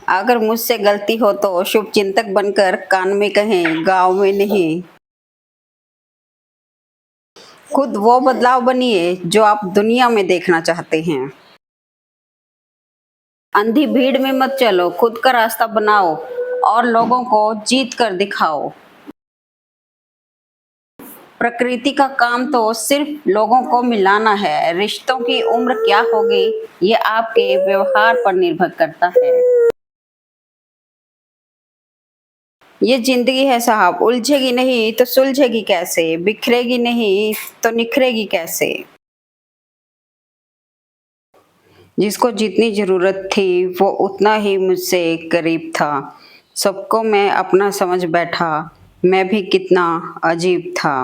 अगर मुझसे गलती हो तो शुभ चिंतक बनकर कान में कहें, गाँव में नहीं। खुद वो बदलाव बनिए जो आप दुनिया में देखना चाहते हैं। अंधी भीड़ में मत चलो, खुद का रास्ता बनाओ और लोगों को जीत कर दिखाओ। प्रकृति का काम तो सिर्फ लोगों को मिलाना है। रिश्तों की उम्र क्या होगी ये आपके व्यवहार पर निर्भर करता है। ये जिंदगी है साहब, उलझेगी नहीं तो सुलझेगी कैसे, बिखरेगी नहीं तो निखरेगी कैसे। जिसको जितनी जरूरत थी वो उतना ही मुझसे करीब था। सबको मैं अपना समझ बैठा, मैं भी कितना अजीब था।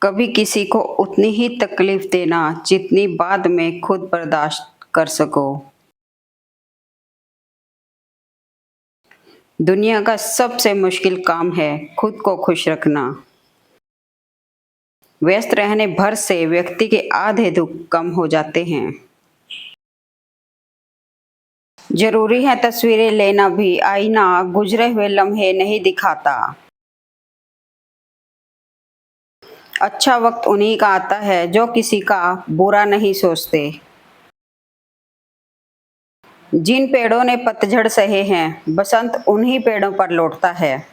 कभी किसी को उतनी ही तकलीफ देना जितनी बाद में खुद बर्दाश्त कर सको। दुनिया का सबसे मुश्किल काम है खुद को खुश रखना। व्यस्त रहने भर से व्यक्ति के आधे दुख कम हो जाते हैं। जरूरी है तस्वीरें लेना भी, आईना गुजरे हुए लम्हे नहीं दिखाता। अच्छा वक्त उन्हीं का आता है जो किसी का बुरा नहीं सोचते। जिन पेड़ों ने पतझड़ सहे हैं, बसंत उन्हीं पेड़ों पर लौटता है।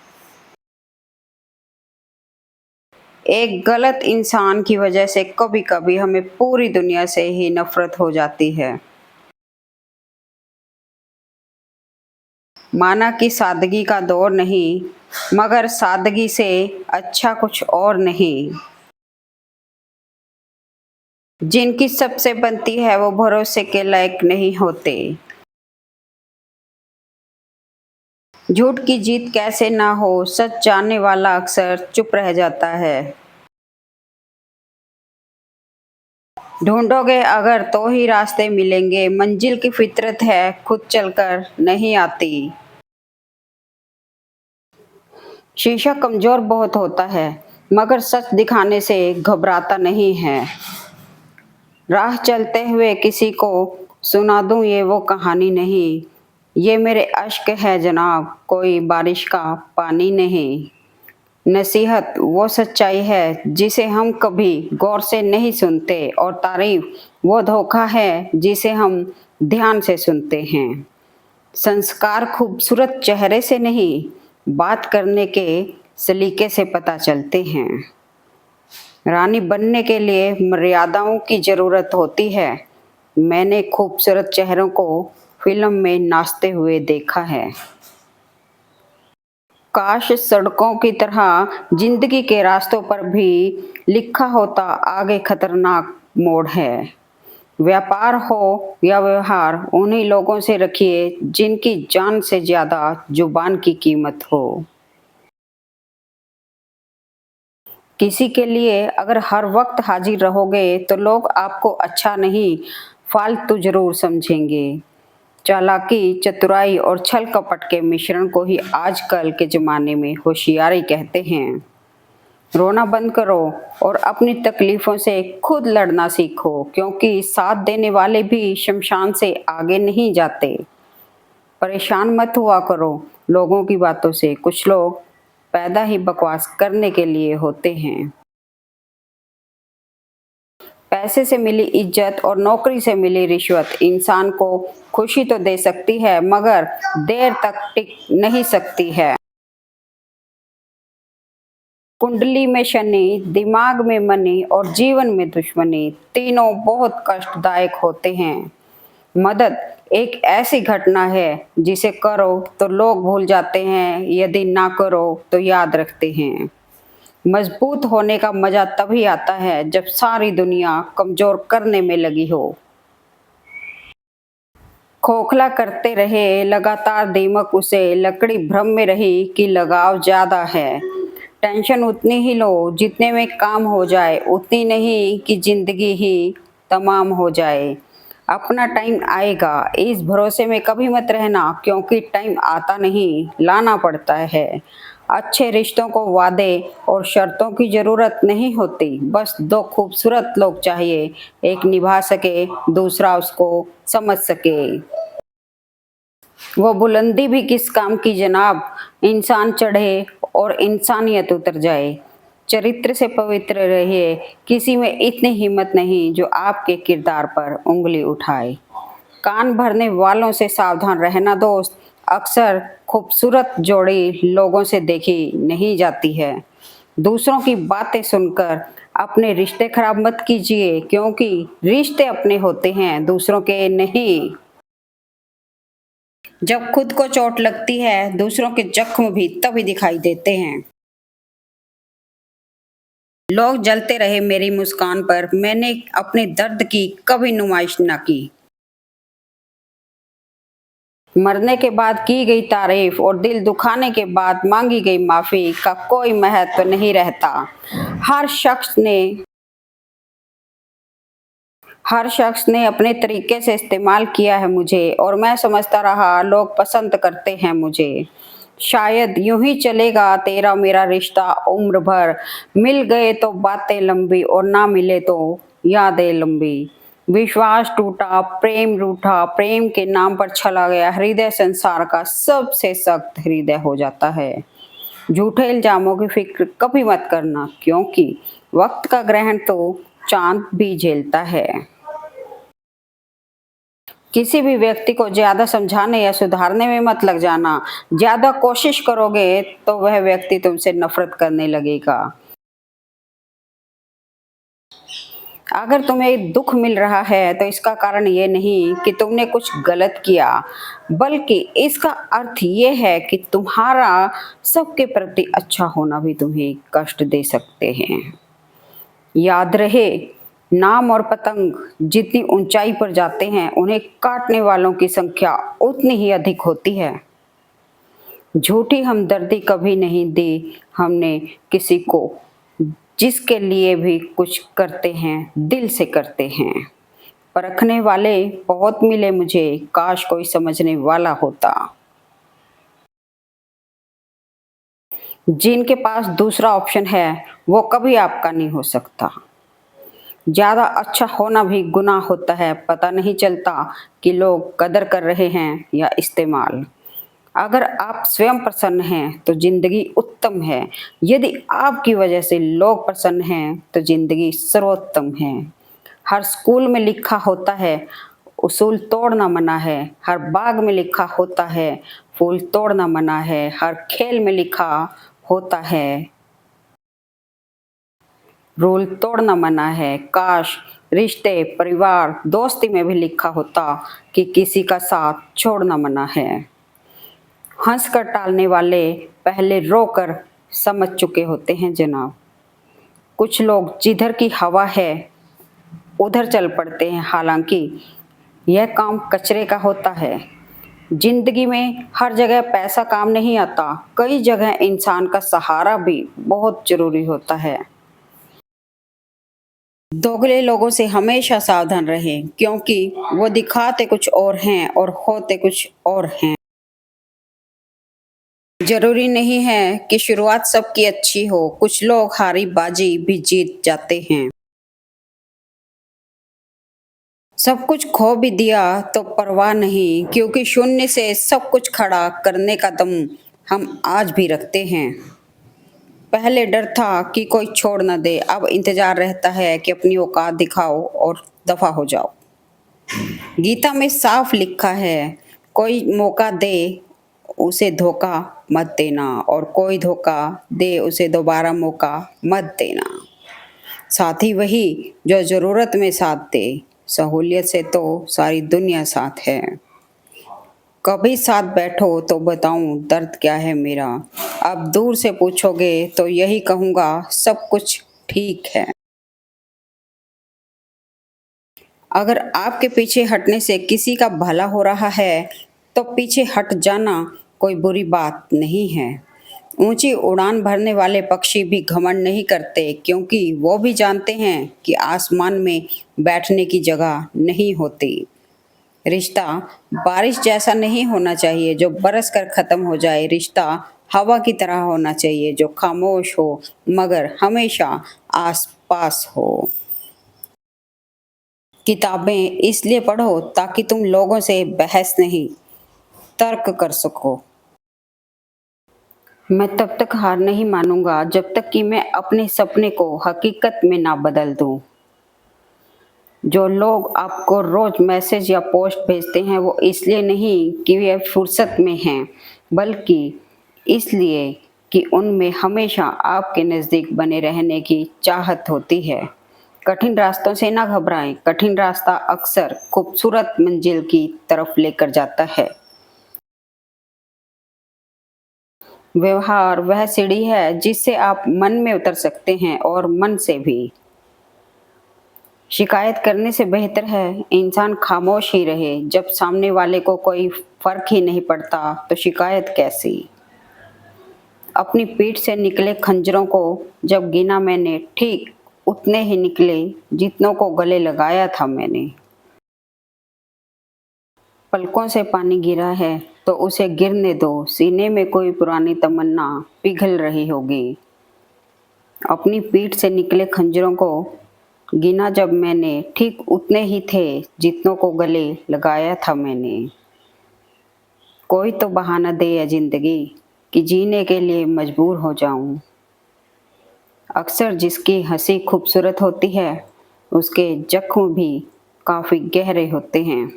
एक गलत इंसान की वजह से कभी कभी हमें पूरी दुनिया से ही नफरत हो जाती है। माना कि सादगी का दौर नहीं, मगर सादगी से अच्छा कुछ और नहीं। जिनकी सबसे बनती है वो भरोसे के लायक नहीं होते। झूठ की जीत कैसे ना हो, सच जानने वाला अक्सर चुप रह जाता है। ढूंढोगे अगर तो ही रास्ते मिलेंगे, मंजिल की फितरत है खुद चलकर नहीं आती। शीशा कमजोर बहुत होता है, मगर सच दिखाने से घबराता नहीं है। राह चलते हुए किसी को सुना दूं ये वो कहानी नहीं, ये मेरे अश्क है जनाब, कोई बारिश का पानी नहीं। नसीहत वो सच्चाई है जिसे हम कभी गौर से नहीं सुनते, और तारीफ वो धोखा है जिसे हम ध्यान से सुनते हैं। संस्कार खूबसूरत चेहरे से नहीं, बात करने के सलीके से पता चलते हैं। रानी बनने के लिए मर्यादाओं की जरूरत होती है। मैंने खूबसूरत चेहरों को फिल्म में नाचते हुए देखा है। काश सड़कों की तरह जिंदगी के रास्तों पर भी लिखा होता आगे खतरनाक मोड़ है। व्यापार हो या व्यवहार, उन्हीं लोगों से रखिए जिनकी जान से ज्यादा जुबान की कीमत हो। किसी के लिए अगर हर वक्त हाजिर रहोगे तो लोग आपको अच्छा नहीं, फालतू जरूर समझेंगे। चालाकी, चतुराई और छल कपट के मिश्रण को ही आजकल के जमाने में होशियारी कहते हैं। रोना बंद करो और अपनी तकलीफों से खुद लड़ना सीखो, क्योंकि साथ देने वाले भी शमशान से आगे नहीं जाते। परेशान मत हुआ करो लोगों की बातों से, कुछ लोग पैदा ही बकवास करने के लिए होते हैं। पैसे से मिली इज्जत और नौकरी से मिली रिश्वत इंसान को खुशी तो दे सकती है, मगर देर तक टिक नहीं सकती है। कुंडली में शनि, दिमाग में मनी और जीवन में दुश्मनी, तीनों बहुत कष्टदायक होते हैं। मदद एक ऐसी घटना है जिसे करो तो लोग भूल जाते हैं, यदि ना करो तो याद रखते हैं। मजबूत होने का मजा तभी आता है जब सारी दुनिया कमजोर करने में लगी हो। खोखला करते रहे लगातार दीमक उसे, लकड़ी भ्रम में रही कि लगाव ज्यादा है। टेंशन उतनी ही लो जितने में काम हो जाए, उतनी नहीं कि जिंदगी ही तमाम हो जाए। अपना टाइम आएगा, इस भरोसे में कभी मत रहना, क्योंकि टाइम आता नहीं, लाना पड़ता है। अच्छे रिश्तों को वादे और शर्तों की जरूरत नहीं होती, बस दो खूबसूरत लोग चाहिए, एक निभा सके, दूसरा उसको समझ सके। वो बुलंदी भी किस काम की जनाब, इंसान चढ़े और इंसानियत उतर जाए। चरित्र से पवित्र रहिए, किसी में इतनी हिम्मत नहीं जो आपके किरदार पर उंगली उठाए। कान भरने वालों से सावधान रहना दोस्त, अक्सर खूबसूरत जोड़ी लोगों से देखी नहीं जाती है। दूसरों की बातें सुनकर अपने रिश्ते खराब मत कीजिए, क्योंकि रिश्ते अपने होते हैं, दूसरों के नहीं। जब खुद को चोट लगती है, दूसरों के जख्म भी तभी दिखाई देते हैं। लोग जलते रहे मेरी मुस्कान पर, मैंने अपने दर्द की कभी नुमाइश न की। मरने के बाद की गई तारीफ और दिल दुखाने के बाद मांगी गई माफी का कोई महत्व नहीं रहता। हर शख्स ने हर शख्स ने अपने तरीके से इस्तेमाल किया है मुझे, और मैं समझता रहा लोग पसंद करते हैं मुझे। शायद यूं ही चलेगा तेरा मेरा रिश्ता उम्र भर, मिल गए तो बातें लंबी और ना मिले तो यादें लंबी। विश्वास टूटा, प्रेम रूठा, प्रेम के नाम पर छला गया हृदय संसार का सबसे सख्त हृदय हो जाता है। झूठे इल्जामों की फिक्र कभी मत करना, क्योंकि वक्त का ग्रहण तो चांद भी झेलता है। किसी भी व्यक्ति को ज्यादा समझाने या सुधारने में मत लग जाना। ज्यादा कोशिश करोगे तो वह व्यक्ति तुमसे नफरत करने लगेगा। अगर तुम्हें दुख मिल रहा है तो इसका कारण ये नहीं कि तुमने कुछ गलत किया, बल्कि इसका अर्थ ये है कि तुम्हारा सबके प्रति अच्छा होना भी तुम्हें कष्ट दे सकते हैं। याद रहे, नाम और पतंग जितनी ऊंचाई पर जाते हैं, उन्हें काटने वालों की संख्या उतनी ही अधिक होती है। झूठी हमदर्दी कभी नहीं दी हमने किसी को, जिसके लिए भी कुछ करते हैं दिल से करते हैं। परखने वाले बहुत मिले मुझे, काश कोई समझने वाला होता। जिनके पास दूसरा ऑप्शन है वो कभी आपका नहीं हो सकता। ज्यादा अच्छा होना भी गुनाह होता है, पता नहीं चलता कि लोग कदर कर रहे हैं या इस्तेमाल। अगर आप स्वयं प्रसन्न हैं तो जिंदगी उत्तम है, यदि आपकी वजह से लोग प्रसन्न हैं तो जिंदगी सर्वोत्तम है। हर स्कूल में लिखा होता है उसूल तोड़ना मना है, हर बाग में लिखा होता है फूल तोड़ना मना है, हर खेल में लिखा होता है रूल तोड़ना मना है। काश रिश्ते, परिवार, दोस्ती में भी लिखा होता कि किसी का साथ छोड़ना मना है। हंस कर टालने वाले पहले रोकर समझ चुके होते हैं जनाब। कुछ लोग जिधर की हवा है उधर चल पड़ते हैं, हालांकि यह काम कचरे का होता है। जिंदगी में हर जगह पैसा काम नहीं आता, कई जगह इंसान का सहारा भी बहुत जरूरी होता है। दोगले लोगों से हमेशा सावधान रहें, क्योंकि वो दिखाते कुछ और हैं और होते कुछ और हैं। जरूरी नहीं है कि शुरुआत सबकी अच्छी हो, कुछ लोग हारी बाजी भी जीत जाते हैं। सब कुछ खो भी दिया तो परवाह नहीं, क्योंकि शून्य से सब कुछ खड़ा करने का दम हम आज भी रखते हैं। पहले डर था कि कोई छोड़ न दे, अब इंतजार रहता है कि अपनी औकात दिखाओ और दफा हो जाओ। गीता में साफ लिखा है, कोई मौका दे उसे धोखा मत देना, और कोई धोखा दे उसे दोबारा मौका मत देना। साथी वही जो जरूरत में साथ दे, सहूलियत से तो सारी दुनिया साथ है। कभी साथ बैठो तो बताऊं दर्द क्या है मेरा, अब दूर से पूछोगे तो यही कहूँगा सब कुछ ठीक है। अगर आपके पीछे हटने से किसी का भला हो रहा है तो पीछे हट जाना कोई बुरी बात नहीं है। ऊंची उड़ान भरने वाले पक्षी भी घमंड नहीं करते, क्योंकि वो भी जानते हैं कि आसमान में बैठने की जगह नहीं होती। रिश्ता बारिश जैसा नहीं होना चाहिए जो बरस कर खत्म हो जाए, रिश्ता हवा की तरह होना चाहिए जो खामोश हो मगर हमेशा आसपास हो। किताबें इसलिए पढ़ो ताकि तुम लोगों से बहस नहीं, तर्क कर सको। मैं तब तक हार नहीं मानूंगा जब तक कि मैं अपने सपने को हकीकत में ना बदल दूं। जो लोग आपको रोज मैसेज या पोस्ट भेजते हैं वो इसलिए नहीं कि वे फुर्सत में हैं, बल्कि इसलिए कि उनमें हमेशा आपके नज़दीक बने रहने की चाहत होती है। कठिन रास्तों से ना घबराएं, कठिन रास्ता अक्सर खूबसूरत मंजिल की तरफ लेकर जाता है। व्यवहार वह सीढ़ी है जिससे आप मन में उतर सकते हैं और मन से भी। शिकायत करने से बेहतर है इंसान खामोश ही रहे। जब सामने वाले को कोई फर्क ही नहीं पड़ता तो शिकायत कैसी। अपनी पीठ से निकले खंजरों को जब गिना मैंने, ठीक उतने ही निकले जितनों को गले लगाया था मैंने। पलकों से पानी गिरा है तो उसे गिरने दो, सीने में कोई पुरानी तमन्ना पिघल रही होगी। अपनी पीठ से निकले खंजरों को गिना जब मैंने, ठीक उतने ही थे जितनों को गले लगाया था मैंने। कोई तो बहाना दे या जिंदगी कि जीने के लिए मजबूर हो जाऊं। अक्सर जिसकी हंसी खूबसूरत होती है उसके जख्म भी काफ़ी गहरे होते हैं।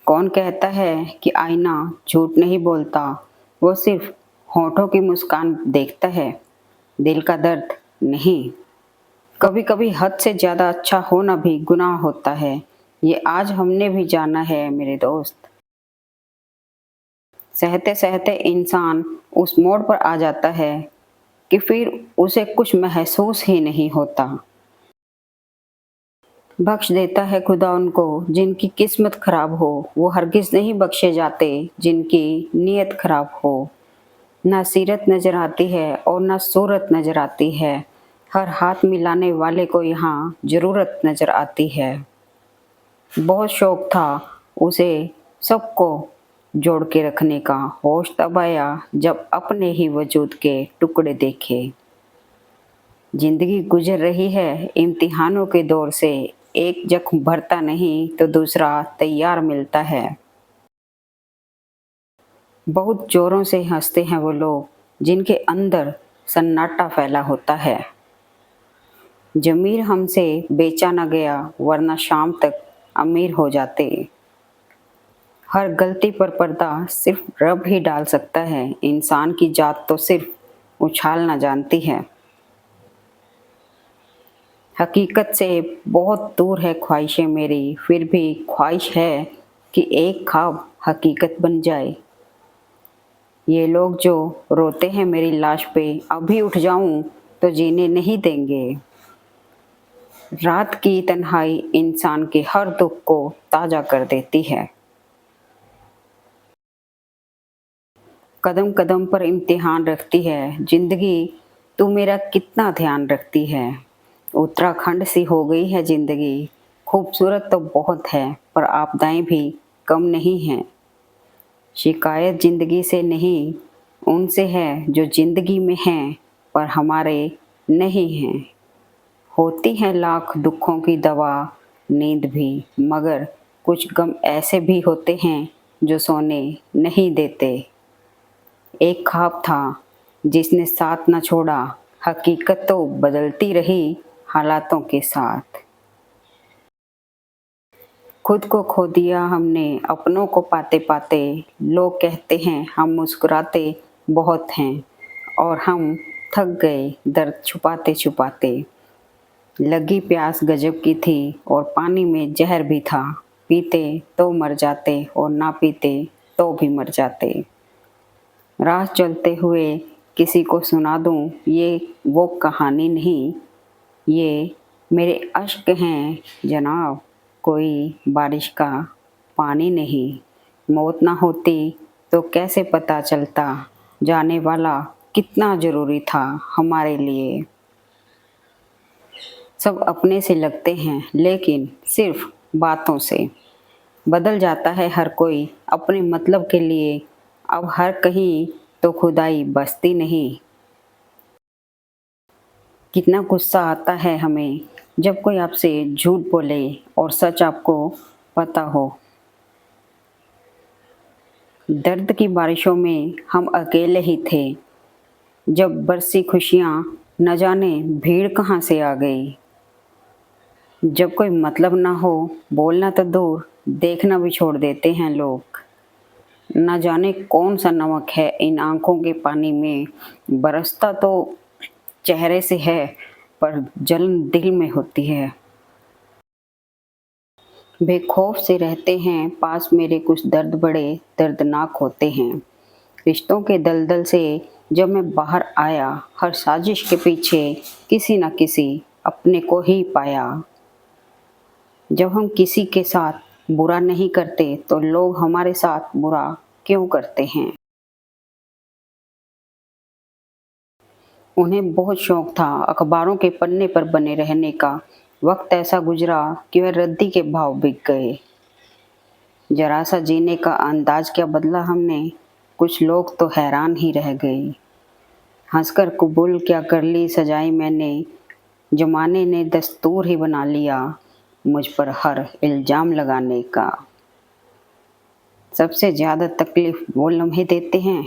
कौन कहता है कि आईना झूठ नहीं बोलता, वो सिर्फ होठों की मुस्कान देखता है, दिल का दर्द नहीं। कभी कभी हद से ज़्यादा अच्छा होना भी गुनाह होता है, ये आज हमने भी जाना है मेरे दोस्त। सहते सहते इंसान उस मोड़ पर आ जाता है कि फिर उसे कुछ महसूस ही नहीं होता। बख्श देता है खुदा उनको जिनकी किस्मत खराब हो, वो हरगिज़ नहीं बख्शे जाते जिनकी नीयत खराब हो। ना सीरत नज़र आती है और ना सूरत नज़र आती है, हर हाथ मिलाने वाले को यहाँ ज़रूरत नज़र आती है। बहुत शौक था उसे सबको जोड़ के रखने का, होश तब आया जब अपने ही वजूद के टुकड़े देखे। जिंदगी गुजर रही है इम्तिहानों के दौर से, एक जख्म भरता नहीं तो दूसरा तैयार मिलता है। बहुत जोरों से हंसते हैं वो लोग जिनके अंदर सन्नाटा फैला होता है। ज़मीर हमसे बेचा न गया वरना शाम तक अमीर हो जाते। हर गलती पर पर्दा सिर्फ रब ही डाल सकता है, इंसान की जात तो सिर्फ उछालना जानती है। हकीकत से बहुत दूर है ख्वाहिशें मेरी, फिर भी ख्वाहिश है कि एक ख्वाब हकीकत बन जाए। ये लोग जो रोते हैं मेरी लाश पे, अभी उठ जाऊं तो जीने नहीं देंगे। रात की तन्हाई इंसान के हर दुख को ताज़ा कर देती है। कदम कदम पर इम्तिहान रखती है जिंदगी, तू मेरा कितना ध्यान रखती है। उत्तराखंड सी हो गई है जिंदगी, खूबसूरत तो बहुत है पर आपदाएं भी कम नहीं हैं। शिकायत जिंदगी से नहीं उनसे है जो जिंदगी में हैं पर हमारे नहीं हैं। होती है लाख दुखों की दवा नींद भी, मगर कुछ गम ऐसे भी होते हैं जो सोने नहीं देते। एक ख्वाब था जिसने साथ न छोड़ा, हकीकत तो बदलती रही हालातों के साथ। खुद को खो दिया हमने अपनों को पाते पाते, लोग कहते हैं हम मुस्कुराते बहुत हैं और हम थक गए दर्द छुपाते छुपाते। लगी प्यास गजब की थी और पानी में जहर भी था, पीते तो मर जाते और ना पीते तो भी मर जाते। राह चलते हुए किसी को सुना दूं ये वो कहानी नहीं, ये मेरे अश्क हैं जनाब, कोई बारिश का पानी नहीं। मौत ना होती तो कैसे पता चलता जाने वाला कितना ज़रूरी था हमारे लिए। सब अपने से लगते हैं लेकिन सिर्फ बातों से। बदल जाता है हर कोई अपने मतलब के लिए, अब हर कहीं तो खुदाई बसती नहीं। कितना गुस्सा आता है हमें जब कोई आपसे झूठ बोले और सच आपको पता हो। दर्द की बारिशों में हम अकेले ही थे, जब बरसी खुशियाँ न जाने भीड़ कहाँ से आ गई। जब कोई मतलब ना हो, बोलना तो दूर, देखना भी छोड़ देते हैं लोग। न जाने कौन सा नमक है इन आँखों के पानी में, बरसता तो चेहरे से है पर जलन दिल में होती है। बेखौफ से रहते हैं पास मेरे कुछ दर्द बड़े दर्दनाक होते हैं। रिश्तों के दलदल से जब मैं बाहर आया, हर साजिश के पीछे किसी न किसी अपने को ही पाया। जब हम किसी के साथ बुरा नहीं करते तो लोग हमारे साथ बुरा क्यों करते हैं। उन्हें बहुत शौक था अखबारों के पन्ने पर बने रहने का। वक्त ऐसा गुजरा कि वह रद्दी के भाव बिक गए। जरा सा जीने का अंदाज क्या बदला हमने, कुछ लोग तो हैरान ही रह गए। हंसकर कबूल क्या कर ली सजाई मैंने, जमाने ने दस्तूर ही बना लिया मुझ पर हर इल्ज़ाम लगाने का। सबसे ज़्यादा तकलीफ़ वो लम्हे देते हैं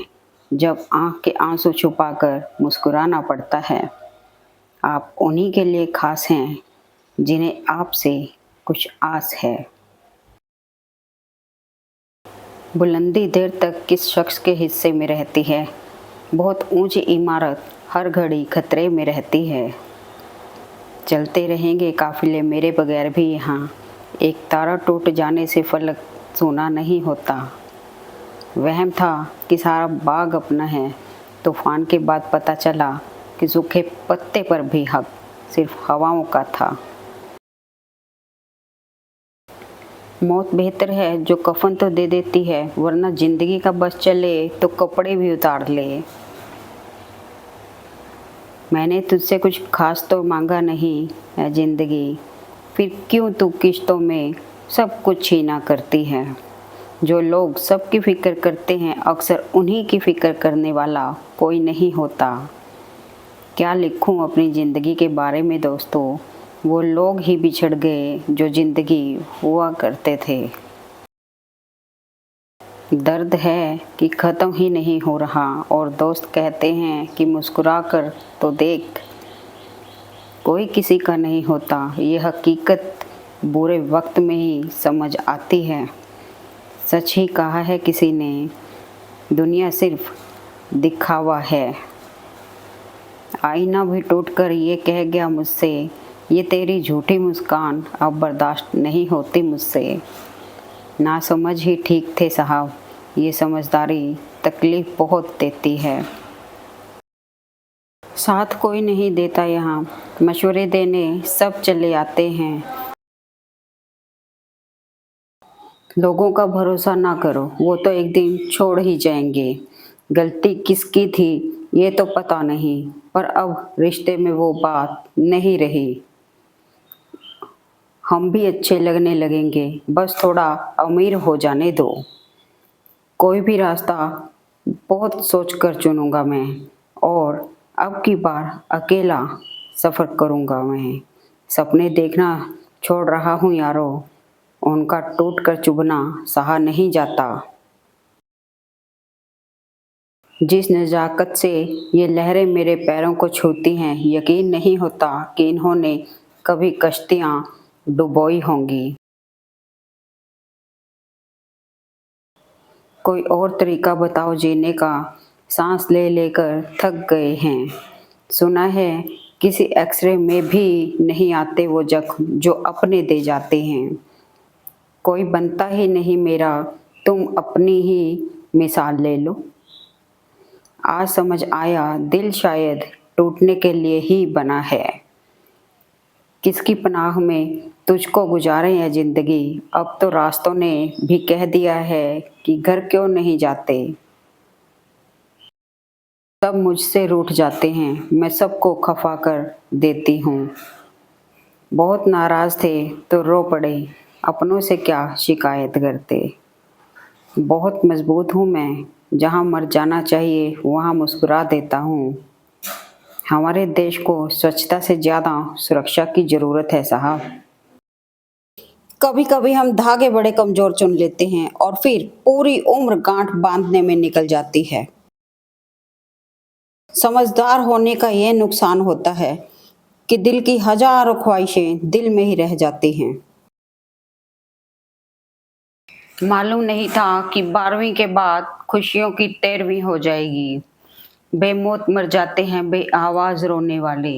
जब आँख के आंसू छुपाकर मुस्कुराना पड़ता है। आप उन्हीं के लिए खास हैं जिन्हें आपसे कुछ आस है। बुलंदी देर तक किस शख्स के हिस्से में रहती है, बहुत ऊंची इमारत हर घड़ी खतरे में रहती है। चलते रहेंगे काफिले मेरे बगैर भी यहाँ, एक तारा टूट जाने से फलक सोना नहीं होता। वहम था कि सारा बाग अपना है, तूफान के बाद पता चला कि सूखे पत्ते पर भी हक सिर्फ हवाओं का था। मौत बेहतर है जो कफन तो दे देती है, वरना जिंदगी का बस चले तो कपड़े भी उतार ले। मैंने तुझसे कुछ खास तो मांगा नहीं है जिंदगी, फिर क्यों तू किश्तों में सब कुछ छीना करती है। जो लोग सबकी फ़िक्र करते हैं अक्सर उन्हीं की फ़िक्र करने वाला कोई नहीं होता। क्या लिखूं अपनी ज़िंदगी के बारे में दोस्तों, वो लोग ही बिछड़ गए जो ज़िंदगी हुआ करते थे। दर्द है कि ख़त्म ही नहीं हो रहा और दोस्त कहते हैं कि मुस्कुरा कर तो देख, कोई किसी का नहीं होता। ये हकीकत बुरे वक्त में ही समझ आती है। सच ही कहा है किसी ने, दुनिया सिर्फ दिखावा है। आईना भी टूटकर ये कह गया मुझसे, ये तेरी झूठी मुस्कान अब बर्दाश्त नहीं होती मुझसे। ना समझ ही ठीक थे साहब, ये समझदारी तकलीफ़ बहुत देती है। साथ कोई नहीं देता यहाँ, मशवरे देने सब चले आते हैं। लोगों का भरोसा ना करो, वो तो एक दिन छोड़ ही जाएंगे। गलती किसकी थी ये तो पता नहीं, पर अब रिश्ते में वो बात नहीं रही। हम भी अच्छे लगने लगेंगे, बस थोड़ा अमीर हो जाने दो। कोई भी रास्ता बहुत सोचकर चुनूंगा मैं, और अब की बार अकेला सफ़र करूंगा मैं। सपने देखना छोड़ रहा हूँ यारो, उनका टूट कर चुभना सहा नहीं जाता। जिस नज़ाकत से ये लहरें मेरे पैरों को छूती हैं, यकीन नहीं होता कि इन्होंने कभी कश्तियाँ डुबोई होंगी। कोई और तरीका बताओ जीने का, सांस ले लेकर थक गए हैं। सुना है किसी एक्सरे में भी नहीं आते वो जख्म जो अपने दे जाते हैं। कोई बनता ही नहीं मेरा, तुम अपनी ही मिसाल ले लो। आज समझ आया दिल शायद टूटने के लिए ही बना है। किसकी पनाह में तुझको गुजारे हैं ज़िंदगी, अब तो रास्तों ने भी कह दिया है कि घर क्यों नहीं जाते। सब मुझसे रूठ जाते हैं, मैं सबको खफा कर देती हूँ। बहुत नाराज़ थे तो रो पड़े, अपनों से क्या शिकायत करते। बहुत मजबूत हूँ मैं, जहाँ मर जाना चाहिए वहाँ मुस्कुरा देता हूँ। हमारे देश को स्वच्छता से ज़्यादा सुरक्षा की ज़रूरत है साहब। कभी कभी हम धागे बड़े कमज़ोर चुन लेते हैं और फिर पूरी उम्र गांठ बांधने में निकल जाती है। समझदार होने का यह नुकसान होता है कि दिल की हजारों ख्वाहिशें दिल में ही रह जाती हैं। मालूम नहीं था कि 12वीं के बाद खुशियों की 13वीं हो जाएगी। बेमौत मर जाते हैं बे आवाज रोने वाले।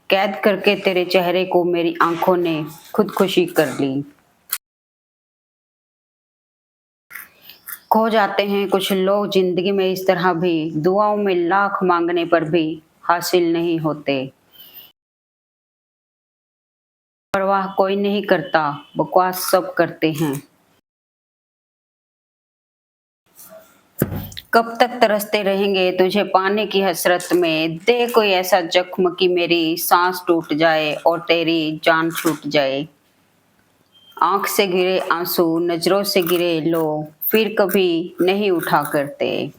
कैद करके तेरे चेहरे को मेरी आंखों ने खुदकुशी कर ली। खो जाते हैं कुछ लोग जिंदगी में इस तरह भी, दुआओं में लाख मांगने पर भी हासिल नहीं होते। परवाह कोई नहीं करता, बकवास सब करते हैं। कब तक तरसते रहेंगे तुझे पाने की हसरत में, दे कोई ऐसा जख्म कि मेरी सांस टूट जाए और तेरी जान छूट जाए। आंख से गिरे आंसू नजरों से गिरे लो, फिर कभी नहीं उठा करते।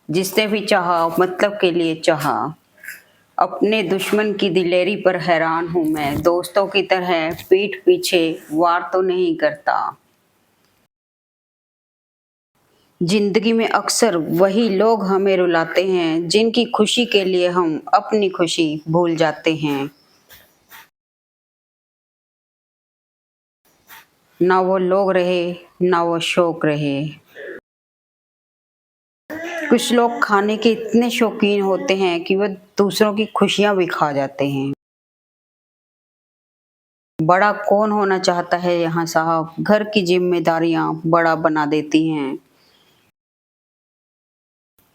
जिसने भी चाहा मतलब के लिए चाहा। अपने दुश्मन की दिलेरी पर हैरान हूं मैं, दोस्तों की तरह पीठ पीछे वार तो नहीं करता। जिंदगी में अक्सर वही लोग हमें रुलाते हैं जिनकी खुशी के लिए हम अपनी खुशी भूल जाते हैं। ना वो लोग रहे ना वो शौक रहे। कुछ लोग खाने के इतने शौकीन होते हैं कि वो दूसरों की खुशियां भी खा जाते हैं। बड़ा कौन होना चाहता है यहाँ साहब, घर की जिम्मेदारियां बड़ा बना देती हैं।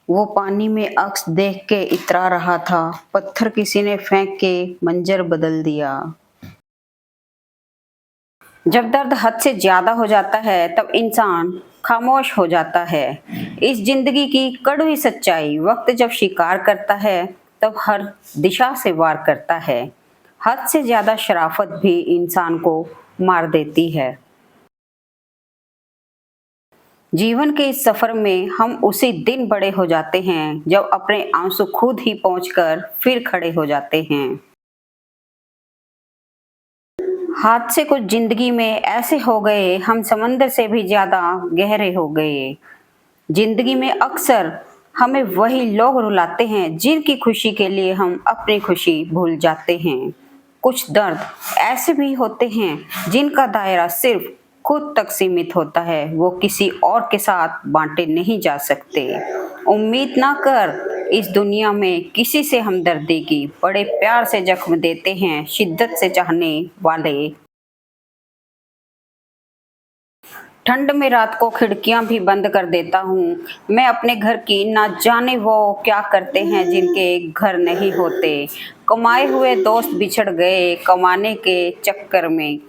वो पानी में अक्स देख के इतरा रहा था, पत्थर किसी ने फेंक के मंजर बदल दिया। जब दर्द हद से ज्यादा हो जाता है तब इंसान खामोश हो जाता है। इस जिंदगी की कड़वी सच्चाई, वक्त जब शिकार करता है तब हर दिशा से वार करता है। हद से ज्यादा शराफत भी इंसान को मार देती है। जीवन के इस सफर में हम उसी दिन बड़े हो जाते हैं जब अपने आंसू खुद ही पहुंचकर फिर खड़े हो जाते हैं। हादसे कुछ जिंदगी में ऐसे हो गए, हम समंदर से भी ज्यादा गहरे हो गए। जिंदगी में अक्सर हमें वही लोग रुलाते हैं जिनकी खुशी के लिए हम अपनी खुशी भूल जाते हैं। कुछ दर्द ऐसे भी होते हैं जिनका दायरा सिर्फ खुद तक सीमित होता है, वो किसी और के साथ बांटे नहीं जा सकते। उम्मीद ना कर इस दुनिया में किसी से हमदर्दी की, बड़े प्यार से जख्म देते हैं शिद्दत से चाहने वाले। ठंड में रात को खिड़कियां भी बंद कर देता हूँ मैं अपने घर की, ना जाने वो क्या करते हैं जिनके घर नहीं होते। कमाए हुए दोस्त बिछड़ गए कमाने के चक्कर में।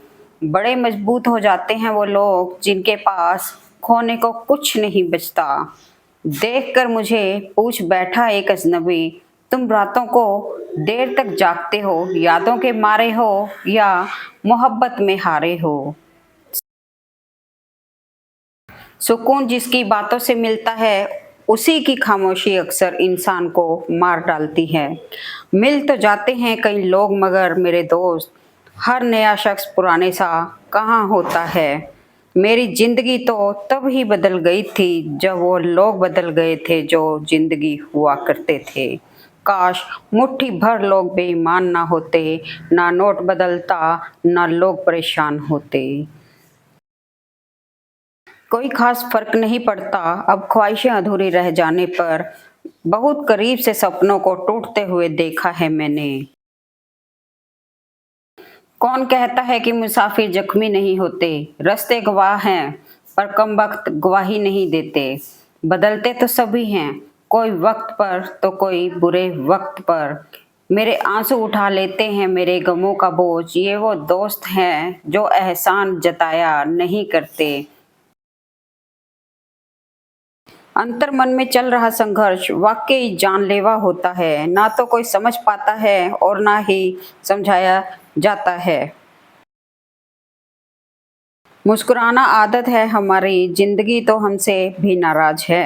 बड़े मजबूत हो जाते हैं वो लोग जिनके पास खोने को कुछ नहीं बचता। देखकर मुझे पूछ बैठा एक अजनबी, तुम रातों को देर तक जागते हो, यादों के मारे हो या मोहब्बत में हारे हो। सुकून जिसकी बातों से मिलता है उसी की खामोशी अक्सर इंसान को मार डालती है। मिल तो जाते हैं कई लोग मगर मेरे दोस्त, हर नया शख्स पुराने सा कहाँ होता है। मेरी जिंदगी तो तब ही बदल गई थी जब वो लोग बदल गए थे जो जिंदगी हुआ करते थे। काश मुट्ठी भर लोग बेईमान ना होते, ना नोट बदलता ना लोग परेशान होते। कोई खास फर्क नहीं पड़ता अब ख्वाहिशें अधूरी रह जाने पर। बहुत करीब से सपनों को टूटते हुए देखा है मैंने। कौन कहता है कि मुसाफिर जख्मी नहीं होते, रास्ते गवाह हैं पर कम वक्त गवाही नहीं देते। बदलते तो सभी हैं, कोई वक्त पर तो कोई बुरे वक्त पर। मेरे आंसू उठा लेते हैं मेरे गमों का बोझ, ये वो दोस्त हैं जो एहसान जताया नहीं करते। अंतर मन में चल रहा संघर्ष वाकई जानलेवा होता है, ना तो कोई समझ पाता है और ना ही समझाया जाता है। मुस्कुराना आदत है हमारी, जिंदगी तो हमसे भी नाराज है।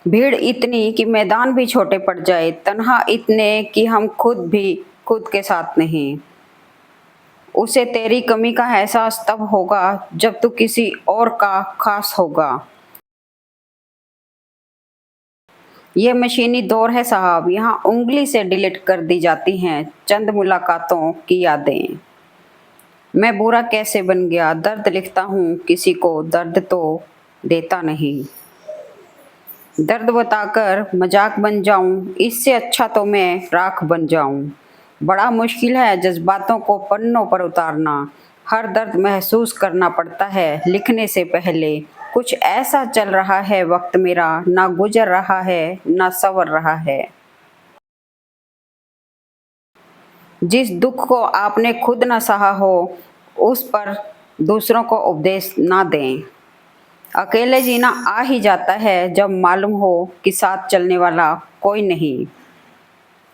भीड़ इतनी कि मैदान भी छोटे पड़ जाए, तन्हा इतने कि हम खुद भी खुद के साथ नहीं। उसे तेरी कमी का एहसास तब होगा जब तू किसी और का खास होगा। ये मशीनी दौर है साहब, यहाँ उंगली से डिलीट कर दी जाती हैं चंद मुलाकातों की यादें। मैं बुरा कैसे बन गया, दर्द लिखता हूँ किसी को, दर्द तो देता नहीं। दर्द बताकर मजाक बन जाऊं, इससे अच्छा तो मैं राख बन जाऊं। बड़ा मुश्किल है जज्बातों को पन्नों पर उतारना। हर दर्द महसूस करना पड़ता है लिखने से पहले। कुछ ऐसा चल रहा है वक्त मेरा, ना गुजर रहा है ना सवर रहा है। जिस दुख को आपने खुद न सहा हो, उस पर दूसरों को उपदेश ना दें। अकेले जीना आ ही जाता है जब मालूम हो कि साथ चलने वाला कोई नहीं।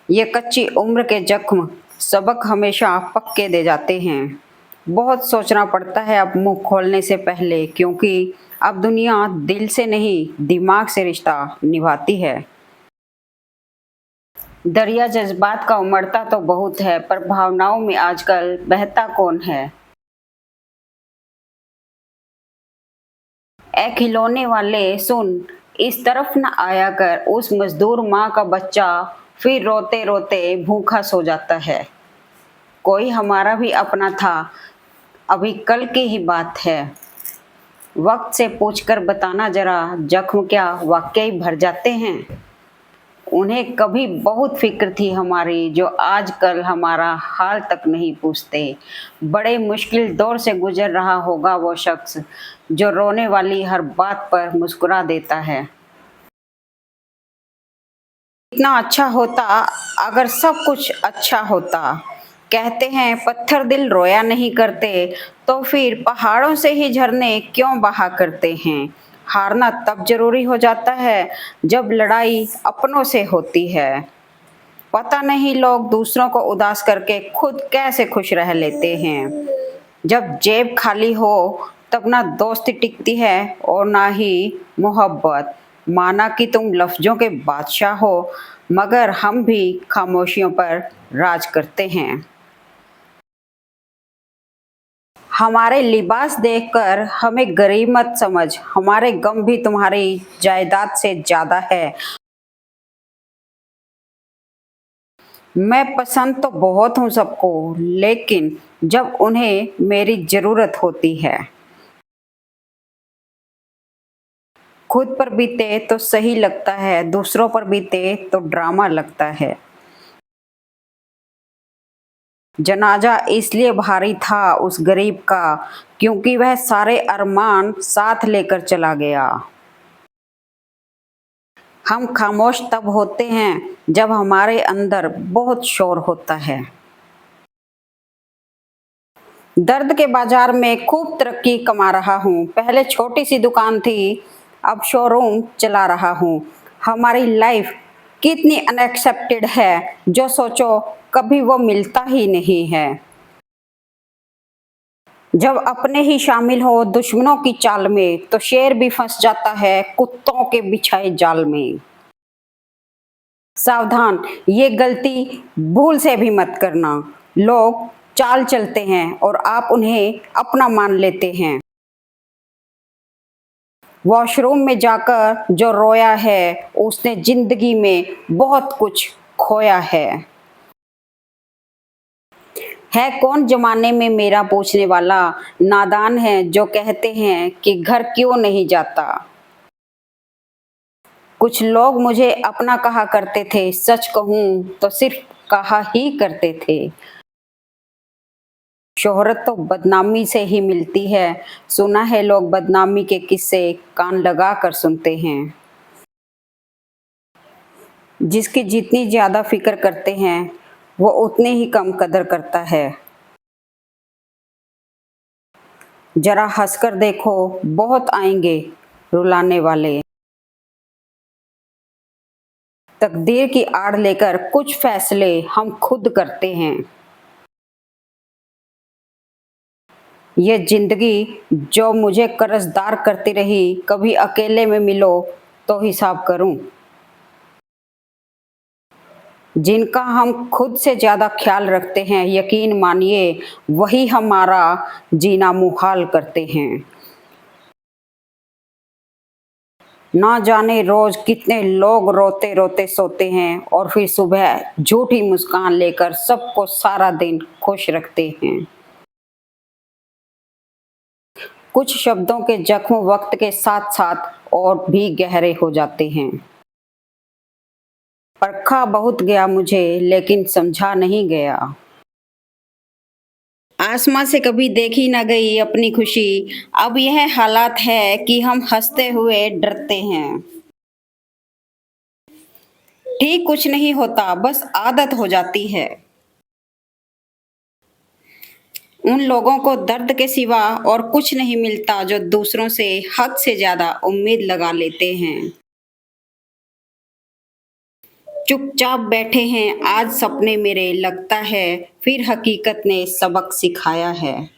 ये कच्ची उम्र के जख्म सबक हमेशा पक्के दे जाते हैं। बहुत सोचना पड़ता है अब मुंह खोलने से पहले, क्योंकि अब दुनिया दिल से नहीं दिमाग से रिश्ता निभाती है। दरिया जज्बात का उमड़ता तो बहुत है, पर भावनाओं में आजकल बहता कौन है। ए खिलौने वाले सुन, इस तरफ न आया कर, उस मजदूर माँ का बच्चा फिर रोते रोते भूखा सो जाता है। कोई हमारा भी अपना था, अभी कल की ही बात है। वक्त से पूछकर बताना जरा, जख्म क्या वाकई भर जाते हैं। उन्हें कभी बहुत फिक्र थी हमारी, जो आजकल हमारा हाल तक नहीं पूछते। बड़े मुश्किल दौर से गुजर रहा होगा वो शख्स, जो रोने वाली हर बात पर मुस्कुरा देता है। इतना अच्छा होता अगर सब कुछ अच्छा होता। कहते हैं पत्थर दिल रोया नहीं करते, तो फिर पहाड़ों से ही झरने क्यों बहा करते हैं। हारना तब जरूरी हो जाता है जब लड़ाई अपनों से होती है। पता नहीं लोग दूसरों को उदास करके खुद कैसे खुश रह लेते हैं। जब जेब खाली हो तब ना दोस्ती टिकती है और ना ही मोहब्बत। माना कि तुम लफ्जों के बादशाह हो, मगर हम भी खामोशियों पर राज करते हैं। हमारे लिबास देखकर हमें गरीब मत समझ, हमारे गम भी तुम्हारी जायदाद से ज्यादा है। मैं पसंद तो बहुत हूँ सबको, लेकिन जब उन्हें मेरी जरूरत होती है। खुद पर बीते तो सही लगता है, दूसरों पर बीते तो ड्रामा लगता है। जनाजा इसलिए भारी था उस गरीब का, क्योंकि वह सारे अरमान साथ लेकर चला गया। हम खामोश तब होते हैं जब हमारे अंदर बहुत शोर होता है। दर्द के बाजार में खूब तरक्की कमा रहा हूँ। पहले छोटी सी दुकान थी, अब शोरूम चला रहा हूँ। हमारी लाइफ कितनी अनएक्सेप्टेड है, जो सोचो कभी वो मिलता ही नहीं है। जब अपने ही शामिल हो दुश्मनों की चाल में, तो शेर भी फंस जाता है कुत्तों के बिछाए जाल में। सावधान, ये गलती भूल से भी मत करना। लोग चाल चलते हैं और आप उन्हें अपना मान लेते हैं। वॉशरूम में जाकर जो रोया है, उसने जिंदगी में बहुत कुछ खोया है कौन जमाने में मेरा पूछने वाला। नादान है जो कहते हैं कि घर क्यों नहीं जाता। कुछ लोग मुझे अपना कहा करते थे, सच कहूँ तो सिर्फ कहा ही करते थे। शोहरत तो बदनामी से ही मिलती है। सुना है लोग बदनामी के किस्से कान लगा कर सुनते हैं। जिसकी जितनी ज्यादा फिक्र करते हैं, वो उतने ही कम कदर करता है। जरा हंसकर देखो, बहुत आएंगे रुलाने वाले। तकदीर की आड़ लेकर कुछ फैसले हम खुद करते हैं। ये जिंदगी जो मुझे कर्जदार करती रही, कभी अकेले में मिलो तो हिसाब करूं। जिनका हम खुद से ज़्यादा ख्याल रखते हैं, यकीन मानिए वही हमारा जीना मुहाल करते हैं। ना जाने रोज कितने लोग रोते रोते सोते हैं और फिर सुबह झूठी मुस्कान लेकर सबको सारा दिन खुश रखते हैं। कुछ शब्दों के जख्म वक्त के साथ साथ और भी गहरे हो जाते हैं। परखा बहुत गया मुझे लेकिन समझा नहीं गया। आसमां से कभी देखी न गई अपनी खुशी, अब यह हालात है कि हम हंसते हुए डरते हैं। ठीक कुछ नहीं होता, बस आदत हो जाती है। उन लोगों को दर्द के सिवा और कुछ नहीं मिलता जो दूसरों से हद से ज्यादा उम्मीद लगा लेते हैं। चुपचाप बैठे हैं आज सपने मेरे, लगता है फिर हकीकत ने सबक सिखाया है।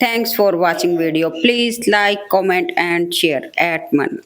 Thanks for watching video. Please like, comment and share. @man.